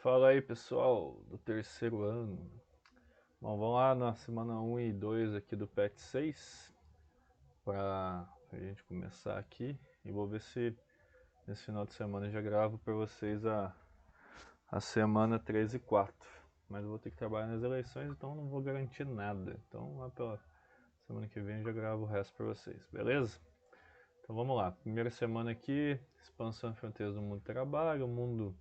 Fala aí, pessoal do terceiro ano. Bom, vamos lá na semana 1 e 2 aqui do PET 6 para a gente começar aqui. E vou ver se nesse final de semana eu já gravo para vocês a semana 3 e 4. Mas eu vou ter que trabalhar nas eleições, então não vou garantir nada. Então lá pela semana que vem eu já gravo o resto para vocês, beleza? Então vamos lá. Primeira semana aqui, expansão de fronteiras do mundo do trabalho, o mundo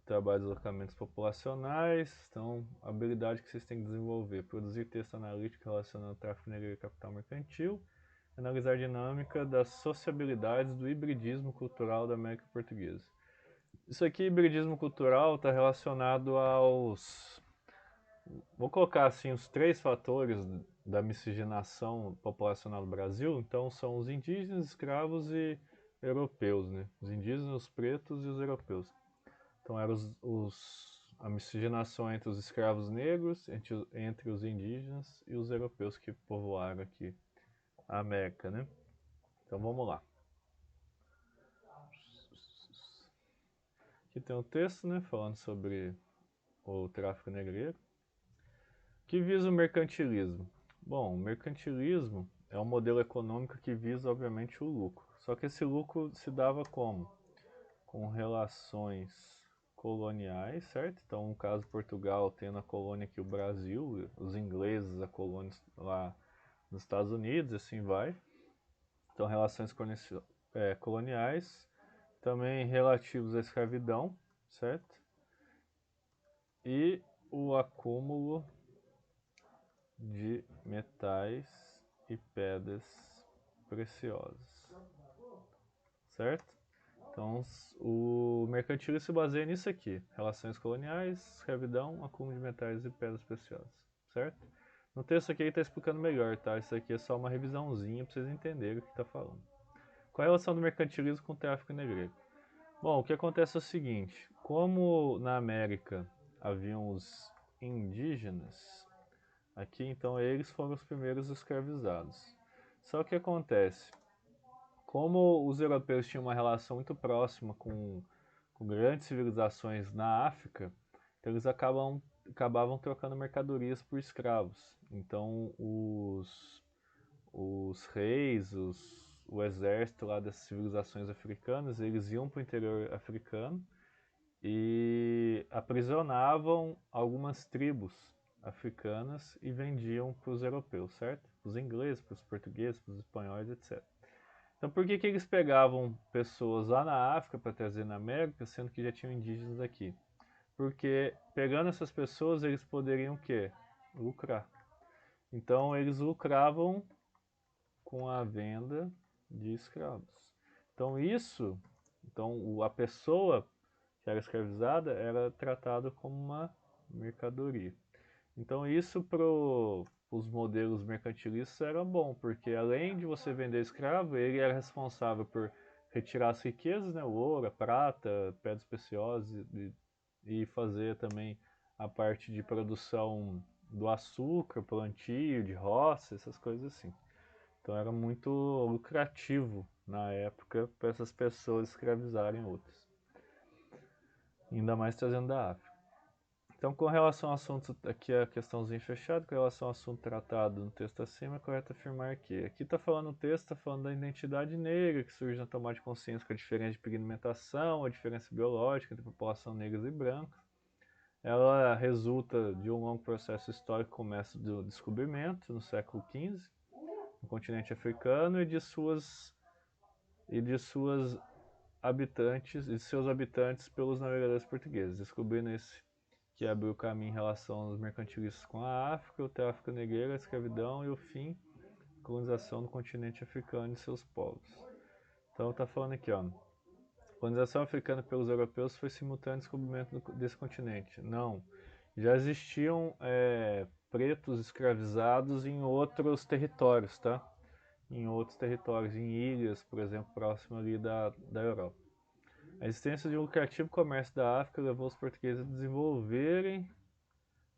trabalho de deslocamentos populacionais, então a habilidade que vocês têm que desenvolver: produzir texto analítico relacionado ao tráfego negro e capital mercantil, analisar a dinâmica das sociabilidades do hibridismo cultural da América Portuguesa. Isso aqui, hibridismo cultural, está relacionado aos... Vou colocar assim os três fatores da miscigenação populacional do Brasil. Então são os indígenas, escravos e europeus, né? Os indígenas, os pretos e os europeus. Então era a miscigenação entre os escravos negros, entre os indígenas e os europeus que povoaram aqui a América, né? Então vamos lá. Aqui tem um texto, né, falando sobre o tráfico negreiro, que visa o mercantilismo. Bom, o mercantilismo é um modelo econômico que visa, obviamente, o lucro. Só que esse lucro se dava como? Com relações coloniais, certo? Então, no caso, Portugal tendo a colônia aqui, o Brasil, os ingleses, a colônia lá nos Estados Unidos, assim vai. Então, relações coloniais, também relativos à escravidão, certo? E o acúmulo de metais e pedras preciosas, certo? Então, o mercantilismo se baseia nisso aqui: relações coloniais, escravidão, acúmulo de metais e pedras preciosas, certo? No texto aqui ele está explicando melhor, tá? Isso aqui é só uma revisãozinha para vocês entenderem o que está falando. Qual é a relação do mercantilismo com o tráfico negreiro? Bom, o que acontece é o seguinte: como na América haviam os indígenas, aqui então eles foram os primeiros escravizados. Só que acontece, como os europeus tinham uma relação muito próxima com grandes civilizações na África, então eles acabavam trocando mercadorias por escravos. Então os reis, o exército lá dessas civilizações africanas, eles iam para o interior africano e aprisionavam algumas tribos africanas e vendiam para os europeus, certo? Para os ingleses, para os portugueses, para os espanhóis, etc. Então por que eles pegavam pessoas lá na África para trazer na América, sendo que já tinham indígenas aqui? Porque pegando essas pessoas eles poderiam o quê? Lucrar. Então eles lucravam com a venda de escravos. Então a pessoa que era escravizada era tratada como uma mercadoria. Então isso para os modelos mercantilistas era bom, porque além de você vender escravo, ele era responsável por retirar as riquezas, né, o ouro, a prata, pedras preciosas e fazer também a parte de produção do açúcar, plantio, de roça, essas coisas assim. Então era muito lucrativo na época para essas pessoas escravizarem outras, ainda mais trazendo da África. Então, com relação ao assunto, aqui a questãozinha fechada, com relação ao assunto tratado no texto acima, é correto afirmar que aqui está falando o texto, está falando da identidade negra, que surge na tomada de consciência com a diferença de pigmentação, a diferença biológica entre a população negras e brancas. Ela resulta de um longo processo histórico que começa do descobrimento, no século XV, no continente africano, e de suas habitantes e seus habitantes pelos navegadores portugueses, descobrindo esse que abriu o caminho em relação aos mercantilistas com a África, o tráfico negreiro, a escravidão e o fim da colonização do continente africano e seus povos. Então está falando aqui, ó, a colonização africana pelos europeus foi simultâneo ao descobrimento desse continente. Não, já existiam pretos escravizados em outros territórios, tá? Em outros territórios, em ilhas, por exemplo, próximo ali da Europa. A existência de um lucrativo comércio da África levou os portugueses a desenvolverem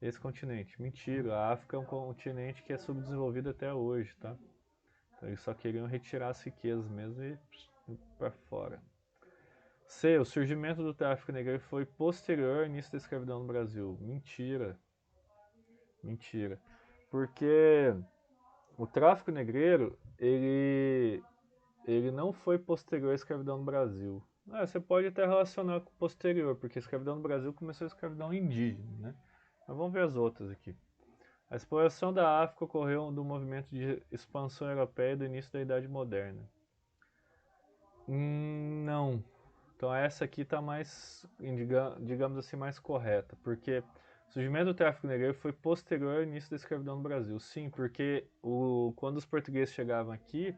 esse continente. Mentira, a África é um continente que é subdesenvolvido até hoje, tá? Então eles só queriam retirar as riquezas mesmo e ir para fora. C. O surgimento do tráfico negreiro foi posterior ao início da escravidão no Brasil. Mentira. Mentira. Porque o tráfico negreiro, ele não foi posterior à escravidão no Brasil. Você pode até relacionar com posterior, porque a escravidão no Brasil começou a escravidão indígena, né? Mas vamos ver as outras aqui. A exploração da África ocorreu do movimento de expansão europeia do início da Idade Moderna. Não. Então essa aqui está mais, digamos assim, mais correta, porque o surgimento do tráfico negreiro foi posterior ao início da escravidão no Brasil. Sim, porque quando os portugueses chegavam aqui,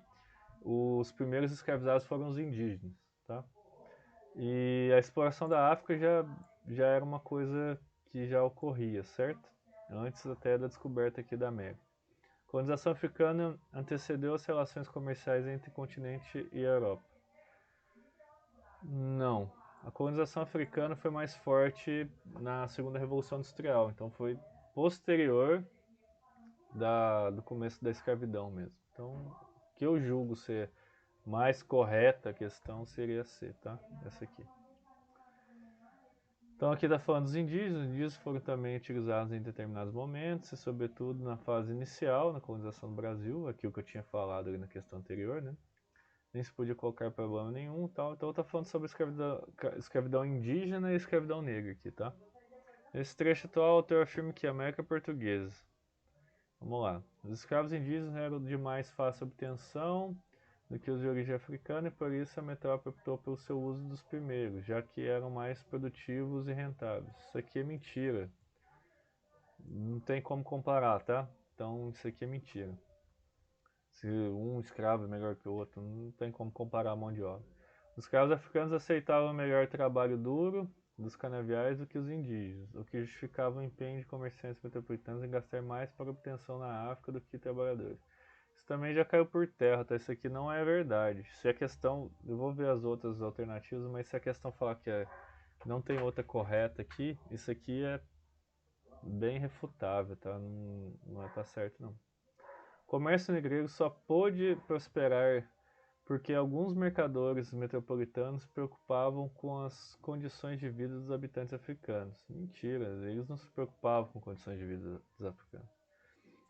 os primeiros escravizados foram os indígenas, tá? E a exploração da África já era uma coisa que já ocorria, certo? Antes até da descoberta aqui da América. A colonização africana antecedeu as relações comerciais entre o continente e a Europa. Não. A colonização africana foi mais forte na segunda revolução industrial, então foi posterior do começo da escravidão mesmo. Então, o que eu julgo ser mais correta a questão seria C, tá? Essa aqui. Então aqui está falando dos indígenas. Os indígenas foram também utilizados em determinados momentos, e sobretudo na fase inicial, na colonização do Brasil, aquilo que eu tinha falado ali na questão anterior, né? Nem se podia colocar problema nenhum, tal. Então está falando sobre escravidão indígena e escravidão negra aqui, tá? Nesse trecho atual, o autor afirma que a América é portuguesa. Vamos lá. Os escravos indígenas eram de mais fácil obtenção do que os de origem africana, e por isso a metrópole optou pelo seu uso dos primeiros, já que eram mais produtivos e rentáveis. Isso aqui é mentira. Não tem como comparar, tá? Então isso aqui é mentira. Se um escravo é melhor que o outro, não tem como comparar a mão de obra. Os escravos africanos aceitavam melhor trabalho duro dos canaviais do que os indígenas, o que justificava o empenho de comerciantes metropolitanos em gastar mais para obtenção na África do que trabalhadores. Isso também já caiu por terra, tá? Isso aqui não é verdade. Se a questão, eu vou ver as outras alternativas, mas se a questão falar que não tem outra correta aqui, isso aqui é bem refutável, tá? Não tá certo não. O comércio negreiro só pôde prosperar porque alguns mercadores metropolitanos se preocupavam com as condições de vida dos habitantes africanos. Mentira, eles não se preocupavam com condições de vida dos africanos.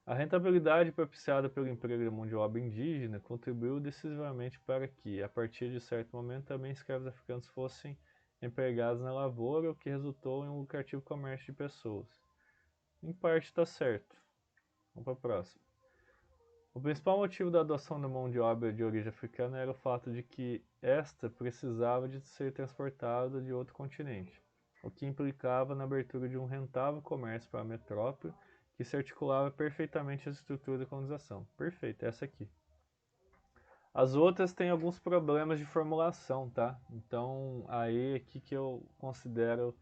A rentabilidade propiciada pelo emprego de mão de obra indígena contribuiu decisivamente para que, a partir de certo momento, também escravos africanos fossem empregados na lavoura, o que resultou em um lucrativo comércio de pessoas. Em parte está certo. Vamos para a próxima. O principal motivo da adoção da mão de obra de origem africana era o fato de que esta precisava de ser transportada de outro continente, o que implicava na abertura de um rentável comércio para a metrópole que se articulava perfeitamente a estrutura da colonização. Perfeito, essa aqui. As outras têm alguns problemas de formulação, tá? Então, aí é aqui que eu considero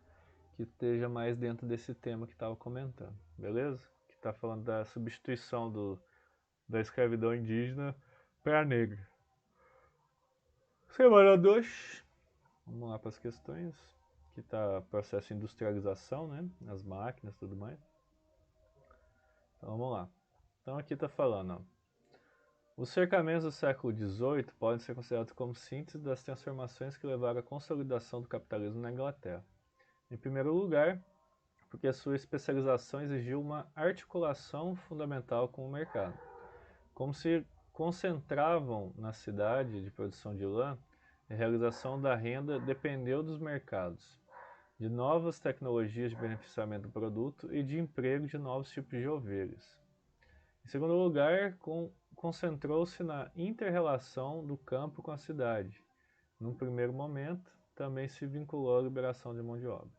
que esteja mais dentro desse tema que estava comentando, beleza? Que está falando da substituição da escravidão indígena para a negra. Semana 2. Vamos lá para as questões. Aqui está processo de industrialização, né? As máquinas e tudo mais. Então vamos lá. Então aqui está falando, ó. Os cercamentos do século XVIII podem ser considerados como síntese das transformações que levaram à consolidação do capitalismo na Inglaterra. Em primeiro lugar, porque a sua especialização exigiu uma articulação fundamental com o mercado. Como se concentravam na cidade de produção de lã, a realização da renda dependeu dos mercados, de novas tecnologias de beneficiamento do produto e de emprego de novos tipos de ovelhas. Em segundo lugar, concentrou-se na inter-relação do campo com a cidade. Num primeiro momento, também se vinculou à liberação de mão de obra.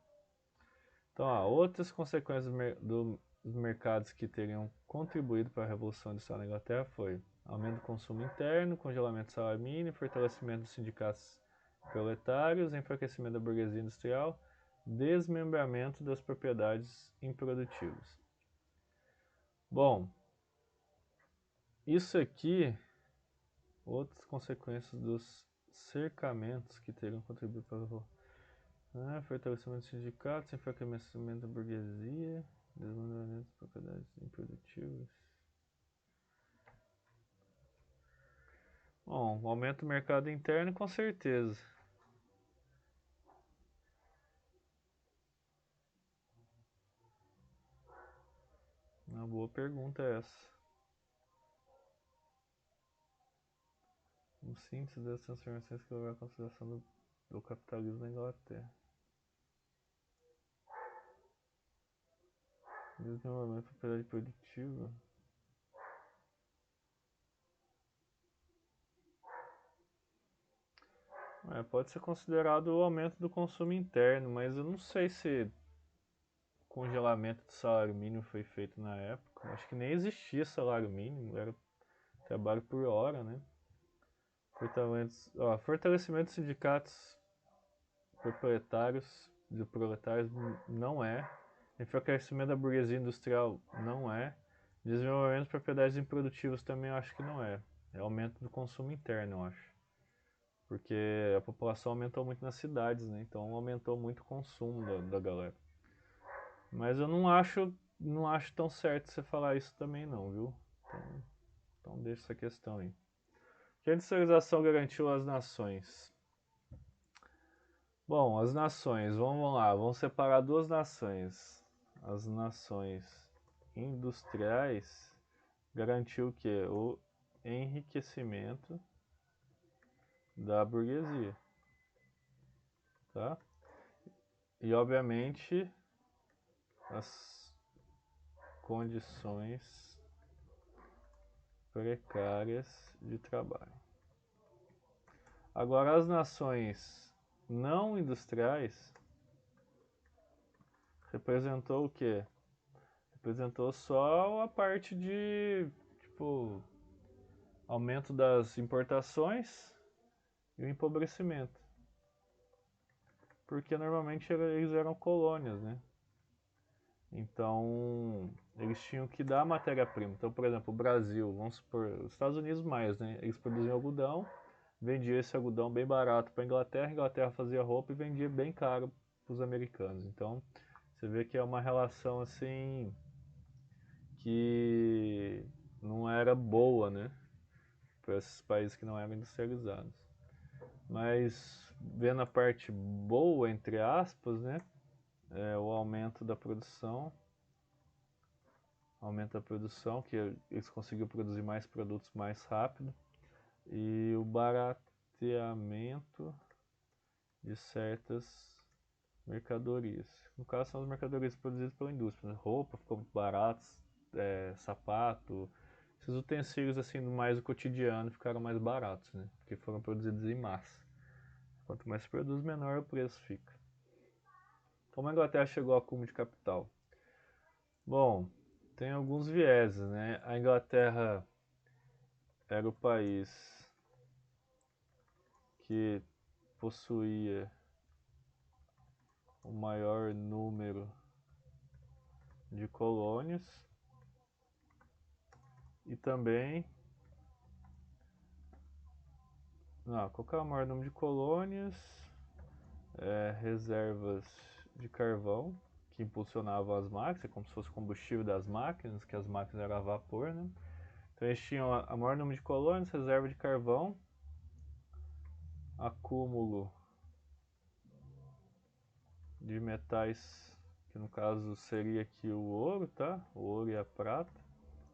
Então, outras consequências dos mercados que teriam contribuído para a Revolução Industrial na Inglaterra foi aumento do consumo interno, congelamento do salário mínimo, fortalecimento dos sindicatos proletários, enfraquecimento da burguesia industrial, desmembramento das propriedades improdutivas. Bom, isso aqui, outras consequências dos cercamentos que teriam contribuído para a Revolução. Fortalecimento dos sindicatos, enfraquecimento da burguesia, desmembramento das propriedades improdutivas. Bom, aumento do mercado interno, com certeza. Uma boa pergunta essa. Um síntese das transformações que levaram à consideração do capitalismo na Inglaterra. Desenvolvimento da propriedade produtiva. Pode ser considerado o aumento do consumo interno, mas eu não sei se o congelamento do salário mínimo foi feito na época. Acho que nem existia salário mínimo, era trabalho por hora, né? Fortalecimento dos sindicatos proprietários de proletários não é. Enfraquecimento da burguesia industrial não é. Desenvolvimento de propriedades improdutivas também eu acho que não é. É aumento do consumo interno, eu acho. Porque a população aumentou muito nas cidades, né? Então aumentou muito o consumo da galera. Mas eu não acho tão certo você falar isso também não, viu? Então deixa essa questão aí. Que a industrialização garantiu às nações? Bom, as nações, vamos lá, vamos separar duas nações. As nações industriais garantiu o quê? O enriquecimento da burguesia, tá? E obviamente as condições precárias de trabalho. Agora as nações não industriais representou o quê? Representou só a parte de, tipo, aumento das importações e o empobrecimento. Porque normalmente eles eram colônias, né? Então, eles tinham que dar matéria-prima. Então, por exemplo, o Brasil, vamos supor, os Estados Unidos mais, né? Eles produziam algodão, vendiam esse algodão bem barato para a Inglaterra fazia roupa e vendia bem caro para os americanos. Então, você vê que é uma relação assim que não era boa, né? Para esses países que não eram industrializados. Mas vendo a parte boa, entre aspas, né? O aumento da produção, que eles conseguiram produzir mais produtos mais rápido, e o barateamento de certas mercadorias. No caso, são as mercadorias produzidas pela indústria, né? Roupa ficou barato, sapato, esses utensílios assim mais do cotidiano ficaram mais baratos, né? Porque foram produzidos em massa. Quanto mais se produz, menor o preço fica. Como a Inglaterra chegou ao acúmulo de capital? Bom, tem alguns vieses, né? A Inglaterra era o país que possuía o maior número de colônias e também qual que é o maior número de colônias? Reservas de carvão que impulsionavam as máquinas, como se fosse o combustível das máquinas, que as máquinas eram a vapor, né? Então eles tinham a maior número de colônias, reserva de carvão, acúmulo de metais, que no caso seria aqui o ouro, tá? O ouro e a prata,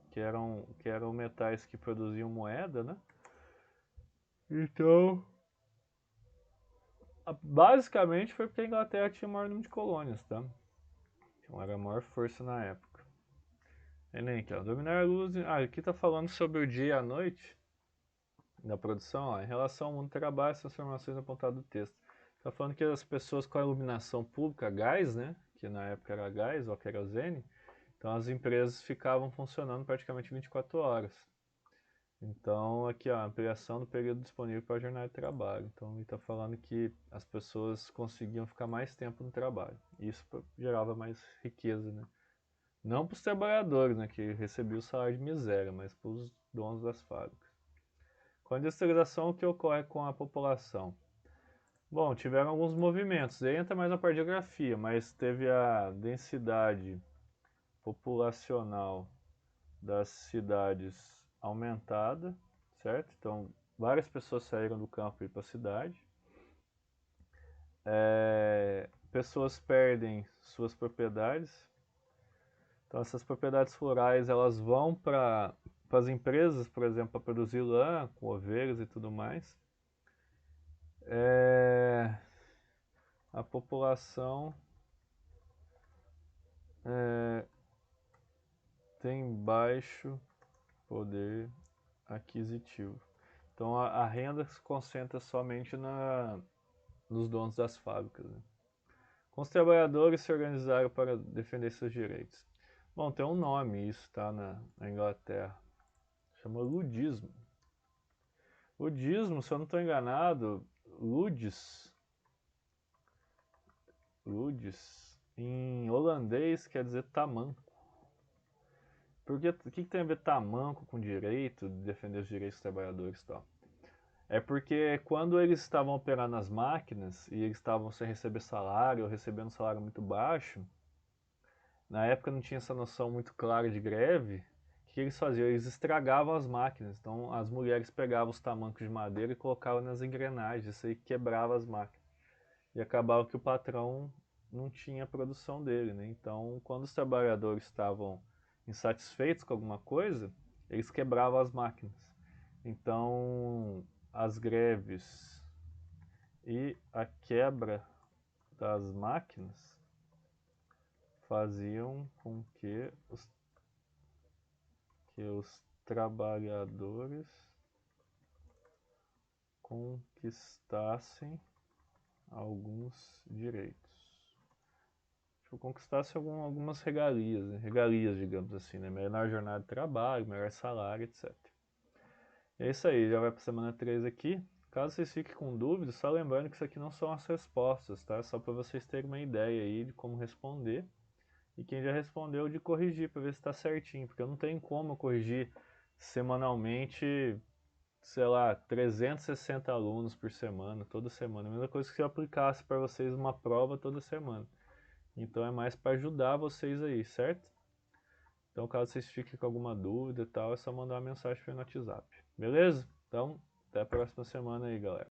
que eram metais que produziam moeda, né? Então, basicamente foi porque a Inglaterra tinha o maior número de colônias, tá? Então era a maior força na época. Enem, aqui, ó, dominar a luz. Aqui tá falando sobre o dia e a noite da produção, ó, em relação ao mundo do trabalho, as transformações apontadas do texto. Tá falando que as pessoas com a iluminação pública, gás, né? Que na época era gás ou querosene, então as empresas ficavam funcionando praticamente 24 horas. Então, aqui ó, a ampliação do período disponível para a jornada de trabalho. Então, ele está falando que as pessoas conseguiam ficar mais tempo no trabalho. Isso gerava mais riqueza, né? Não para os trabalhadores, né, que recebiam o salário de miséria, mas para os donos das fábricas. Com a industrialização, o que ocorre com a população? Bom, tiveram alguns movimentos. Aí entra mais na parte de geografia, mas teve a densidade populacional das cidades aumentada, certo? Então, várias pessoas saíram do campo e para a cidade. Pessoas perdem suas propriedades, Então essas propriedades florais elas vão para as empresas, por exemplo, para produzir lã, com ovelhas e tudo mais. A população tem baixo poder aquisitivo. Então a renda se concentra somente nos donos das fábricas. Né? Com os trabalhadores se organizaram para defender seus direitos. Bom, tem um nome isso, tá, na Inglaterra. Chama ludismo. Ludismo, se eu não estou enganado, ludis, em holandês quer dizer tamanco. Porque o que tem a ver tamanco com direito, de defender os direitos dos trabalhadores e tal? É porque quando eles estavam operando as máquinas e eles estavam sem receber salário ou recebendo um salário muito baixo, na época não tinha essa noção muito clara de greve, o que eles faziam? Eles estragavam as máquinas. Então as mulheres pegavam os tamancos de madeira e colocavam nas engrenagens, isso aí quebrava as máquinas. E acabava que o patrão não tinha a produção dele. Né? Então quando os trabalhadores estavam insatisfeitos com alguma coisa, eles quebravam as máquinas. Então as greves e a quebra das máquinas faziam com que os trabalhadores conquistassem alguns direitos. Tipo, conquistassem algumas regalias, né? Regalias, digamos assim, né? Menor jornada de trabalho, melhor salário, etc. E é isso aí, já vai para a semana 3 aqui. Caso vocês fiquem com dúvidas, só lembrando que isso aqui não são as respostas, tá? Só para vocês terem uma ideia aí de como responder. E quem já respondeu de corrigir para ver se está certinho, porque eu não tenho como eu corrigir semanalmente, sei lá, 360 alunos por semana, toda semana. A mesma coisa que se eu aplicasse para vocês uma prova toda semana. Então é mais para ajudar vocês aí, certo? Então caso vocês fiquem com alguma dúvida e tal, é só mandar uma mensagem para no WhatsApp. Beleza? Então, até a próxima semana aí, galera.